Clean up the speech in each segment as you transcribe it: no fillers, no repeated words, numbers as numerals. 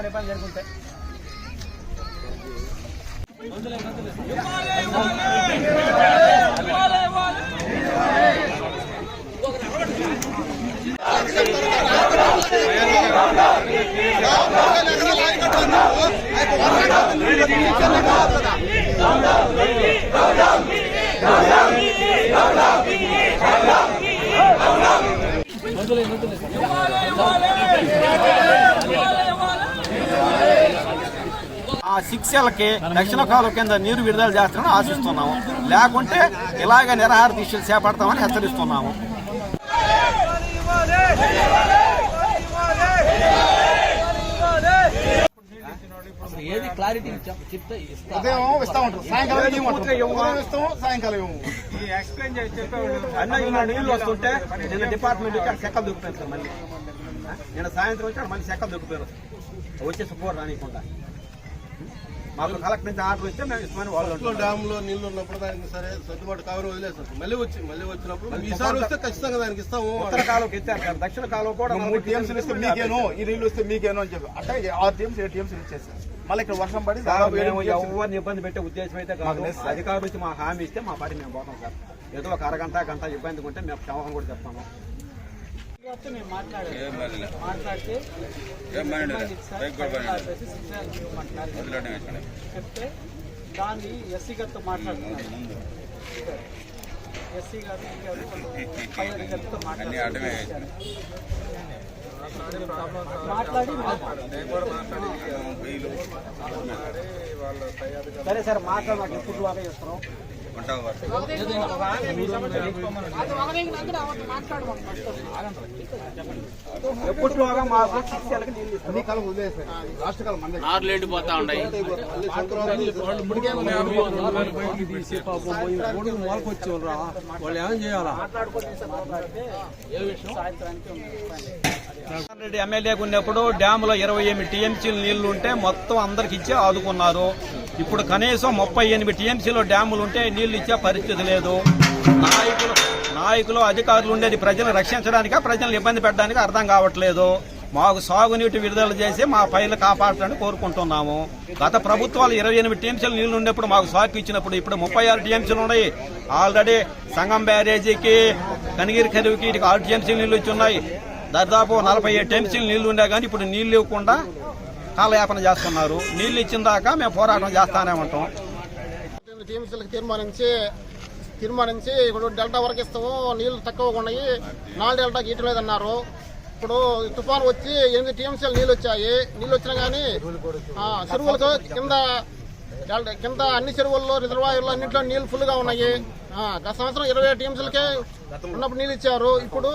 ఏమైనా ఇబ్బంది జరుగుతాయి. ఆ 6Lకి దక్షిణ కాలువ కింద నీరు విడుదల చేస్తామని ఆశిస్తున్నాము. లేకుంటే ఇలాగ నిరాహార దీక్షలు చేపడతామని హెచ్చరిస్తున్నాము. ఏది క్లారిటీ చెప్తే నీళ్ళు వస్తుంటే నిన్న డిపార్ట్మెంట్ చెక్కలు దొరికిపోయారు సార్. మళ్ళీ నిన్న సాయంత్రం వచ్చి మళ్ళీ చెక్కలు దొరికిపోయారు. వచ్చేసి పోరు రానికుండా మాకు కలెక్టర్ నుంచి ఆర్డర్ ఇస్తే మేము ఇస్తామని వాళ్ళు డ్యామ్ లో నీళ్లు ఉన్నప్పుడు దానికి సరే సర్దుబాటు కావాలి వదిలేస్తారు. మళ్ళీ వచ్చినప్పుడు ఈసారి వస్తే ఖచ్చితంగా దానికి ఇస్తాము. ఉత్తర కాలువకి ఎత్తారు సార్. దక్షిణ కాలువ కూడా 3 టీఎంసీలు ఇస్తే మీకేనో, ఈ నీళ్ళు వస్తే మీకేనో అని చెప్పి అట్లా 6 టీఎంసీ 7 టీఎంసీలు ఇచ్చేస్తారు. మళ్ళీ ఇక్కడ వర్షం పడి ఎవరిని ఇబ్బంది పెట్టే ఉద్దేశం అయితే కాదు. అధికారులు వచ్చి మా హామీ ఇస్తే మా పార్టీ మేము పోతాం సార్. ఏదో ఒక అరగంట గంట ఇబ్బంది ఉంటే మేము క్షమాపణ కూడా చెప్తాము. చెప్తే దాన్ని ఎస్సీ గారితో మాట్లాడుతున్నారు. ఎస్సీ గారితో సరే సార్ మాట్లాడి మాకు ఎప్పుడు బాగా చేస్తున్నాం. ఎప్పటిలోగా మాకు 6Lకి నీళ్ళు ఇస్తాం. నార్లు ఎండిపోతా ఉన్నాయి. వాళ్ళు ఏం చేయాలా? రెడ్డి ఎమ్మెల్యేగా ఉన్నప్పుడు డ్యాములో 28 టీఎంసీలు నీళ్లు ఉంటే మొత్తం అందరికి ఇచ్చే ఆదుకున్నారు. ఇప్పుడు కనీసం 38 టీఎంసీలో డ్యాములు ఉంటే నీళ్లు ఇచ్చే పరిస్థితి లేదు. నాయకులు అధికారులు ఉండేది ప్రజలను రక్షించడానికా, ప్రజలను ఇబ్బంది పెట్టడానికి అర్థం కావట్లేదు. మాకు సాగునీటి విడుదల చేసి మా పైర్లు కాపాడాలని కోరుకుంటున్నాము. గత ప్రభుత్వాలు 28 టీఎంసీలు నీళ్లు ఉండేప్పుడు మాకు సాగు ఇచ్చినప్పుడు ఇప్పుడు 36 టీఎంసీలు ఉన్నాయి. ఆల్రెడీ సంగం బ్యారేజీకి, కనిగిరి కరువుకి 6 టీఎంసీలు నీళ్లు ఇచ్చి ఉన్నాయి. దాదాపు 47 టీఎంసీలు నీళ్లు ఉండే కానీ ఇప్పుడు నీళ్లు ఇవ్వకుండా కాలయాపన చేస్తున్నారు. నీళ్లు ఇచ్చిన దాకా మేము పోరాటం చేస్తానే ఉంటాం. టీఎంసీలకు తీర్మానించి ఇప్పుడు డెల్టా వరకు ఇస్తాము, నీళ్లు తక్కువగా ఉన్నాయి, 4 డెల్టాకి ఇయటం లేదన్నారు. ఇప్పుడు తుఫాను వచ్చి 8 టీఎంసీలు నీళ్ళు వచ్చాయి. నీళ్ళు వచ్చినా కానీ చెరువులకు కింద అన్ని చెరువుల్లో, రిజర్వాయర్లో అన్నింటిలో నీళ్లు ఫుల్గా ఉన్నాయి. గత సంవత్సరం 20 టీఎంసీలకే ఉన్నప్పుడు నీళ్ళు ఇచ్చారు. ఇప్పుడు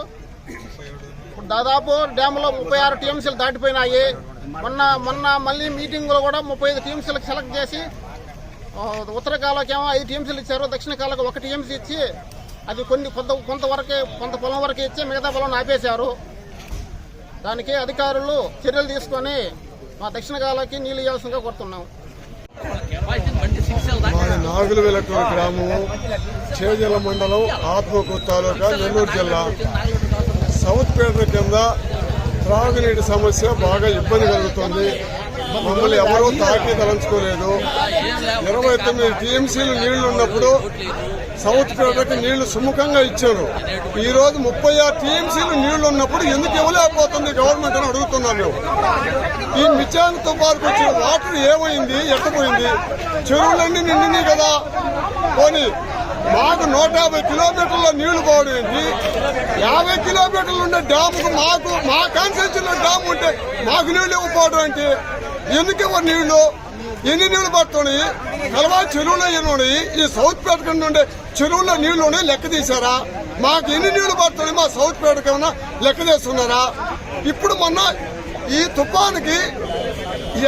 దాదాపు డ్యాములో 36 టీఎంసీలు దాటిపోయినాయి. మొన్న మళ్ళీ మీటింగ్ లో కూడా 35 టీఎంసీలకు సెలెక్ట్ చేసి ఉత్తర కాలువకేమో 5 టీఎంసీలు ఇచ్చారు. దక్షిణ కాలువకి 1 టీఎంసీ ఇచ్చి అది కొంత పొలం వరకు ఇచ్చి మిగతా పొలం ఆపేశారు. దానికి అధికారులు చర్యలు తీసుకొని మా దక్షిణ కాలువకి నీళ్లు ఇవ్వాల్సిందిగా కోరుతున్నాం. నాగులవెలటూరు గ్రామం, చేజల మండలం, ఆత్మకూరు తాలూకా, నెల్లూరు జిల్లా. సౌత్ పేట కింద త్రాగునీటి సమస్య బాగా ఇబ్బంది కలుగుతుంది. మమ్మల్ని ఎవరూ తాకి తలంచుకోలేదు. 29 టీఎంసీలు నీళ్లు ఉన్నప్పుడు సౌత్ పేటకి నీళ్లు సుముఖంగా ఇచ్చారు. ఈ రోజు 36 టీఎంసీలు నీళ్లు ఉన్నప్పుడు ఎందుకు ఇవ్వలేకపోతుంది గవర్నమెంట్ అని అడుగుతున్నాం మేము. ఈ మిచాన్ తుఫానుకు వచ్చిన వాటర్ ఏమైంది, ఎట్టపోయింది? చెరువులన్నీ నిండినాయి కదా. పోనీ మాకు 150 కిలోమీటర్ల నీళ్లు పోవడం ఏంటి? 50 కిలోమీటర్లు ఉండే డ్యాముకు మా కాన్స్టిట్యూన్సీలో డ్యామ్ ఉంటే మాకు నీళ్లు ఇవ్వకపోవడం ఏంటి? ఎందుకు ఇవ్వరు నీళ్లు? ఎన్ని నీళ్లు పడుతున్నాయి? కలవా చెరువులో ఎన్ని? ఈ సౌత్ పేట కింద ఉండే చెరువుల్లో నీళ్లు లెక్క తీశారా? మాకు ఎన్ని నీళ్లు పడుతున్నాయి మా సౌత్ పేట కన్నా లెక్క తీస్తున్నారా? ఇప్పుడు మొన్న ఈ తుఫానుకి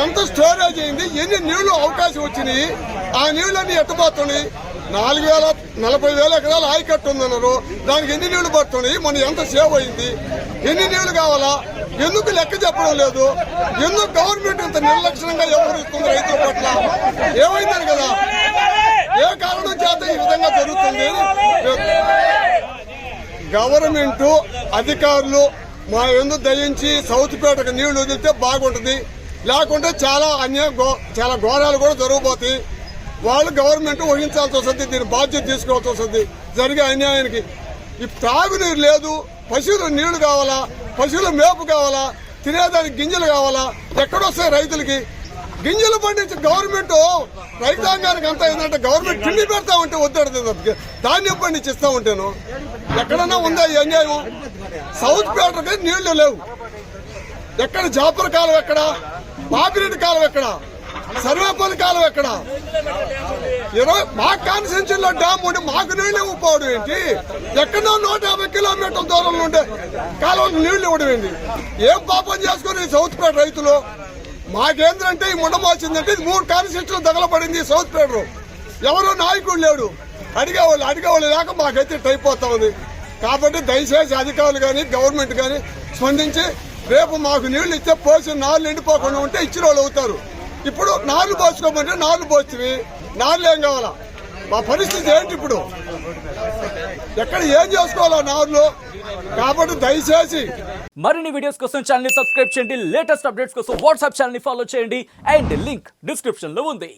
ఎంత స్టోరేజ్ అయింది, ఎన్ని నీళ్లు అవకాశం వచ్చినాయి, ఆ నీళ్లన్నీ ఎట్టబోతున్నాయి? 40,000 ఎకరాలు ఆయకట్టు ఉందన్నారు. దానికి ఎన్ని నీళ్లు పడుతున్నాయి? మన ఎంత సేవ్ అయింది? ఎన్ని నీళ్లు కావాలా? ఎందుకు లెక్క చెప్పడం లేదు? ఎందుకు గవర్నమెంట్ ఇంత నిర్లక్ష్యంగా వ్యవహరిస్తుంది రైతుల పట్ల? ఏమైందని కదా, ఏ కారణం చేత ఈ విధంగా జరుగుతుంది? గవర్నమెంట్ అధికారులు మా ఎందుకు దయించి సౌత్ పేటకు నీళ్లు వదిలితే బాగుంటుంది. లేకుంటే చాలా చాలా ఘోరాలు కూడా జరగబోతాయి. వాళ్ళు గవర్నమెంట్ వహించాల్సి వస్తుంది, దీని బాధ్యత తీసుకోవాల్సి వస్తుంది జరిగే అన్యాయానికి. ఈ త్రాగునీరు లేదు, పశువులు నీళ్లు కావాలా, పశువుల మేపు కావాలా, తినేదానికి గింజలు కావాలా, ఎక్కడొస్తాయి రైతులకి? గింజలు పండించి గవర్నమెంట్ రైతాంగానికి అంతా ఏంటంటే గవర్నమెంట్ తిండి పెడతా ఉంటే వద్దడుతుంది, ధాన్యం పండించి ఇస్తా ఉంటాను. ఎక్కడన్నా ఉందా ఈ అన్యాయం? సౌత్ పేటకి నీళ్లు లేవు. ఎక్కడ జాపర్ కాలం ఎక్కడ, బాపిరెడ్డి కాలం ఎక్కడ, సర్వేపల్లి కాలం ఎక్కడ? మా కాన్స్టిట్యూన్సీలో డ్యామ్ ఉంటే మాకు నీళ్లు ఇవ్వకపోవడం ఏంటి? ఎక్కడో 150 కిలోమీటర్ల దూరంలో ఉండే కాలువలకు నీళ్లు ఇవ్వడం ఏంటి? ఏం పాపం చేసుకుని సౌత్ పేట రైతులు? మాకేంద్రంటే ఈ ముండమోచిందంటే 3 కాన్స్టిట్యూన్సీలు తగలబడింది సౌత్ పేటలో. ఎవరో నాయకుడు లేడు, అడిగేవాళ్ళు లేక మాకైతే అయిపోతా ఉంది. కాబట్టి దయచేసి అధికారులు కానీ గవర్నమెంట్ కానీ స్పందించి రేపు మాకు నీళ్లు ఇచ్చే పోసి నాళ్ళు ఎండిపోకుండా ఉంటే ఇచ్చిన వాళ్ళు అవుతారు. ఇప్పుడు నాళ్ళు పోసుకోమంటే నాళ్ళు పోస్తుంది, నాళ్ళు ఏం కావాలా? మా పరిస్థితి ఏంటి ఇప్పుడు? ఎక్కడ ఏం చేసుకోవాలా నాళ్ళు? కాబట్టి దయచేసి మరిన్ని వీడియోస్ కోసం ఛానల్ ని సబ్స్క్రైబ్ చేయండి, లేటెస్ట్ అప్డేట్స్ కోసం వాట్సాప్ ఛానల్ ని ఫాలో చేయండి అండ్ లింక్ డిస్క్రిప్షన్ లో ఉంది.